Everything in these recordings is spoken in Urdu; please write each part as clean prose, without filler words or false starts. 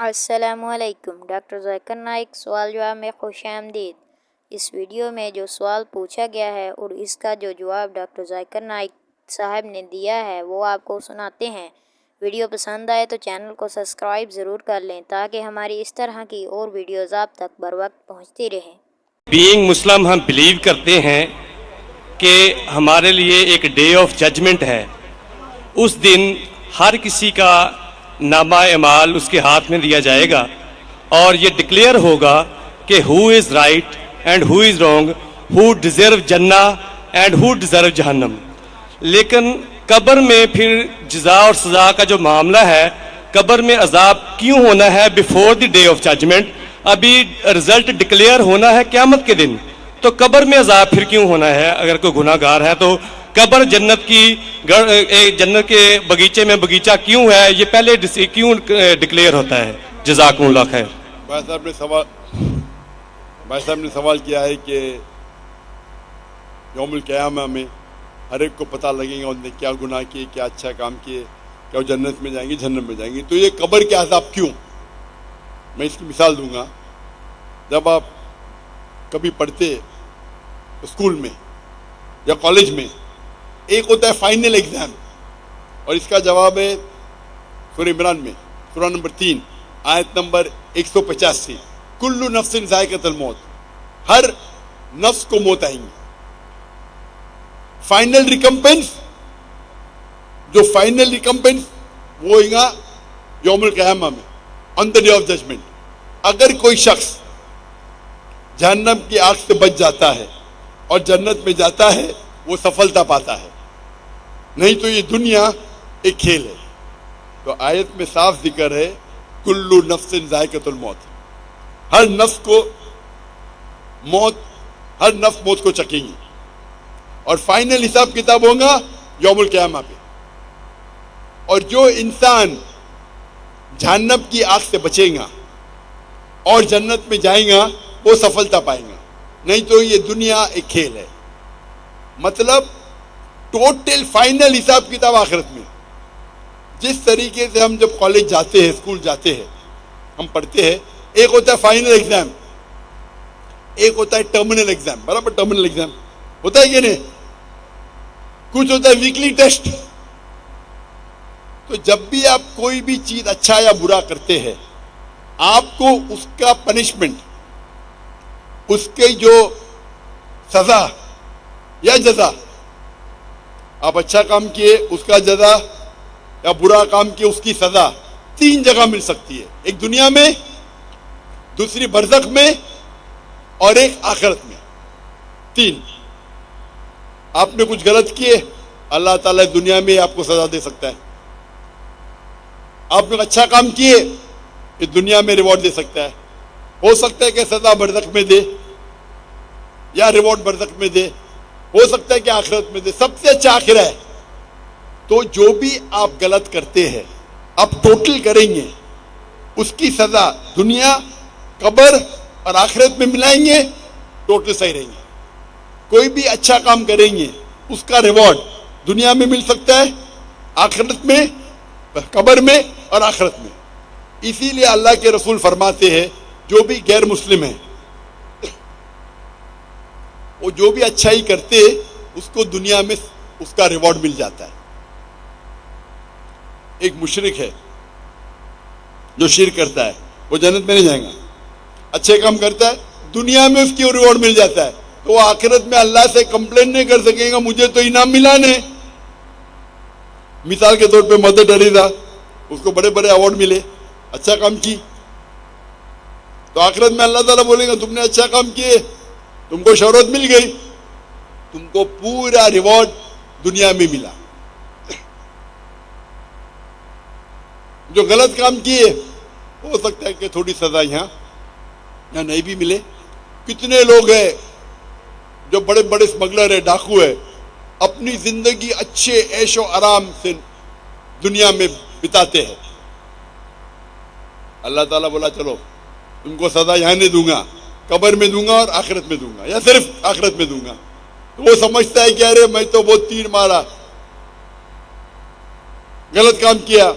السلام علیکم، ڈاکٹر ذاکر نائک سوال جواب میں خوش آمدید۔ اس ویڈیو میں جو سوال پوچھا گیا ہے اور اس کا جو جواب ڈاکٹر ذاکر نائک صاحب نے دیا ہے وہ آپ کو سناتے ہیں۔ ویڈیو پسند آئے تو چینل کو سبسکرائب ضرور کر لیں تاکہ ہماری اس طرح کی اور ویڈیوز آپ تک بر وقت پہنچتی رہیں۔ بینگ مسلم ہم بلیو کرتے ہیں کہ ہمارے لیے ایک ڈے آف ججمنٹ ہے۔ اس دن ہر کسی کا نامہ اعمال اس کے ہاتھ میں دیا جائے گا اور یہ ڈکلیئر ہوگا کہ who is right and who is wrong, who deserve جنہ اینڈ ہو ڈیزرو جہنم۔ لیکن قبر میں پھر جزا اور سزا کا جو معاملہ ہے، قبر میں عذاب کیوں ہونا ہے before the day of judgement? ابھی رزلٹ ڈکلیئر ہونا ہے قیامت کے دن، تو قبر میں عذاب پھر کیوں ہونا ہے؟ اگر کوئی گناہ گار ہے تو قبر جنت کے بغیچے میں باغیچہ کیوں ہے؟ یہ پہلے کیوں ڈکلیئر ہوتا ہے؟ جزاکم اللہ خیر۔ بھائی صاحب نے سوال کیا ہے کہ یوم القیامہ میں ہر ایک کو پتہ لگے گا انہوں نے کیا گناہ کیے، کیا اچھا کام کیے، کیا وہ جنت میں جائیں گے جہنم میں جائیں گے، تو یہ قبر کے عذاب کیوں؟ میں اس کی مثال دوں گا۔ جب آپ کبھی پڑھتے اسکول میں یا کالج میں، ایک ہوتا ہے فائنل ایگزام، اور اس کا جواب ہے سورہ عمران میں سورہ نمبر 3 آیت نمبر 185، کل نفس ذائقۃ الموت، ہر نفس کو موت آئیں گی۔ فائنل ریکمپنس، جو فائنل ریکمپنس وہ ہوئے گا یوم القیامہ میں، آن دا ڈے آف ججمنٹ۔ اگر کوئی شخص جہنم کی آگ سے بچ جاتا ہے اور جنت میں جاتا ہے وہ سفلتا پاتا ہے، نہیں تو یہ دنیا ایک کھیل ہے۔ تو آیت میں صاف ذکر ہے کل نفس ذائقۃ الموت، ہر نفس کو موت، ہر نفس موت کو چکیں گی، اور فائنل حساب کتاب ہوگا یوم القیامہ پہ۔ اور جو انسان جہنم کی آگ سے بچے گا اور جنت میں جائیں گا وہ سفلتا پائیں گا، نہیں تو یہ دنیا ایک کھیل ہے۔ مطلب ٹوٹل فائنل حساب کتاب آخرت میں۔ جس طریقے سے ہم جب کالج جاتے ہیں، اسکول جاتے ہیں، ہم پڑھتے ہیں، ایک ہوتا ہے فائنل ایگزام، ایک ہوتا ہے ٹرمینل ایگزام۔ برابر ٹرمینل ایگزام ہوتا ہے کہ نہیں؟ کچھ ہوتا ہے ویکلی ٹیسٹ۔ تو جب بھی آپ کوئی بھی چیز اچھا یا برا کرتے ہیں، آپ کو اس کا پنشمنٹ، اس کی جو سزا یا جزا، آپ اچھا کام کیے اس کا جزا یا برا کام کیے اس کی سزا، 3 جگہ مل سکتی ہے، ایک دنیا میں، دوسری برزخ میں، اور ایک آخرت میں۔ 3۔ آپ نے کچھ غلط کیے، اللہ تعالیٰ دنیا میں آپ کو سزا دے سکتا ہے۔ آپ نے اچھا کام کیے، یہ دنیا میں ریوارڈ دے سکتا ہے۔ ہو سکتا ہے کہ سزا برزخ میں دے یا ریوارڈ برزخ میں دے، ہو سکتا ہے کہ آخرت میں دے، سب سے اچھا آخرت ہے۔ تو جو بھی آپ غلط کرتے ہیں آپ ٹوٹل کریں گے، اس کی سزا دنیا، قبر اور آخرت میں ملائیں گے، ٹوٹل صحیح رہیں گے۔ کوئی بھی اچھا کام کریں گے اس کا ریوارڈ دنیا میں مل سکتا ہے، آخرت میں، قبر میں اور آخرت میں۔ اسی لیے اللہ کے رسول فرماتے ہیں جو بھی غیر مسلم ہیں وہ جو بھی اچھائی کرتے اس کو دنیا میں اس کا ریوارڈ مل جاتا ہے۔ ایک مشرک ہے جو شرک کرتا ہے وہ جنت میں نہیں جائے گا، اچھے کام کرتا ہے دنیا میں اس کی ریوارڈ مل جاتا ہے، تو وہ آخرت میں اللہ سے کمپلین نہیں کر سکے گا مجھے تو انعام ملا نہیں۔ مثال کے طور پہ مدر ٹریسا، اس کو بڑے بڑے ایوارڈ ملے، اچھا کام کی، تو آخرت میں اللہ تعالیٰ بولے گا تم نے اچھا کام کیے، تم کو شہرت مل گئی، تم کو پورا ریوارڈ دنیا میں ملا۔ جو غلط کام کیے ہو سکتا ہے کہ تھوڑی سزا یہاں نہیں بھی ملے۔ کتنے لوگ ہیں جو بڑے بڑے اسمگلر ہے، ڈاکو ہے، اپنی زندگی اچھے عیش و آرام سے دنیا میں بتاتے ہیں، اللہ تعالیٰ بولا چلو تم کو سزا یہاں نہیں دوں گا، قبر میں دوں گا اور آخرت میں دوں گا، یا صرف آخرت میں دوں گا۔ تو وہ سمجھتا ہے کہ ارے میں تو بہت تیر مارا، غلط کام کیا،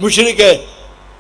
مشرک ہے،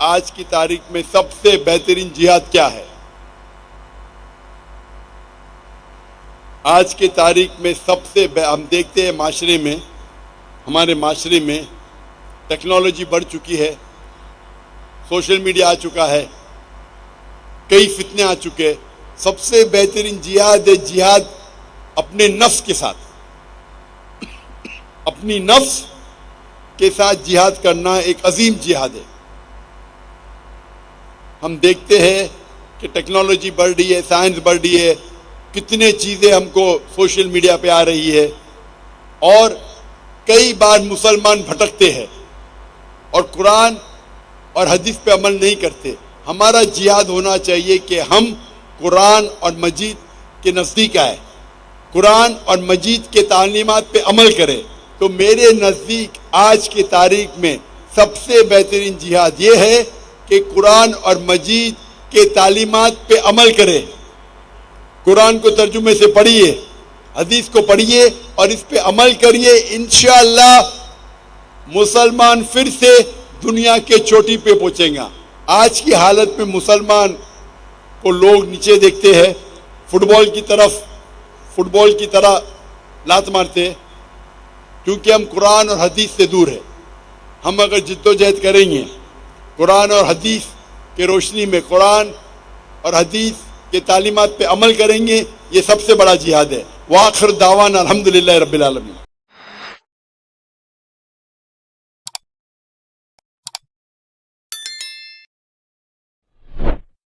آج کی تاریخ میں سب سے بہترین جہاد کیا ہے؟ آج کی تاریخ میں ہم دیکھتے ہیں معاشرے میں، ہمارے معاشرے میں ٹیکنالوجی بڑھ چکی ہے، سوشل میڈیا آ چکا ہے، کئی فتنے آ چکے. سب سے بہترین جہاد ہے جہاد اپنے نفس کے ساتھ. اپنی نفس کے ساتھ جہاد کرنا ایک عظیم جہاد ہے. ہم دیکھتے ہیں کہ ٹیکنالوجی بڑھ رہی ہے، سائنس بڑھ رہی ہے، کتنے چیزیں ہم کو سوشل میڈیا پہ آ رہی ہے، اور کئی بار مسلمان بھٹکتے ہیں اور قرآن اور حدیث پہ عمل نہیں کرتے. ہمارا جہاد ہونا چاہیے کہ ہم قرآن اور مجید کے نزدیک آئے، قرآن اور مجید کے تعلیمات پہ عمل کرے. تو میرے نزدیک آج کی تاریخ میں سب سے بہترین جہاد یہ ہے کہ قرآن اور مجید کے تعلیمات پہ عمل کرے. قرآن کو ترجمے سے پڑھیے، حدیث کو پڑھیے اور اس پہ عمل کریے. انشاءاللہ مسلمان پھر سے دنیا کے چوٹی پہ پہنچیں گا. آج کی حالت میں مسلمان کو لوگ نیچے دیکھتے ہیں، فٹ بال کی طرح لات مارتے ہیں، کیونکہ ہم قرآن اور حدیث سے دور ہیں. ہم اگر جد و جہد کریں گے، قرآن اور حدیث کے روشنی میں قرآن اور حدیث کے تعلیمات پہ عمل کریں گے، یہ سب سے بڑا جہاد ہے. وآخر دعوانا الحمدللہ رب العالمین.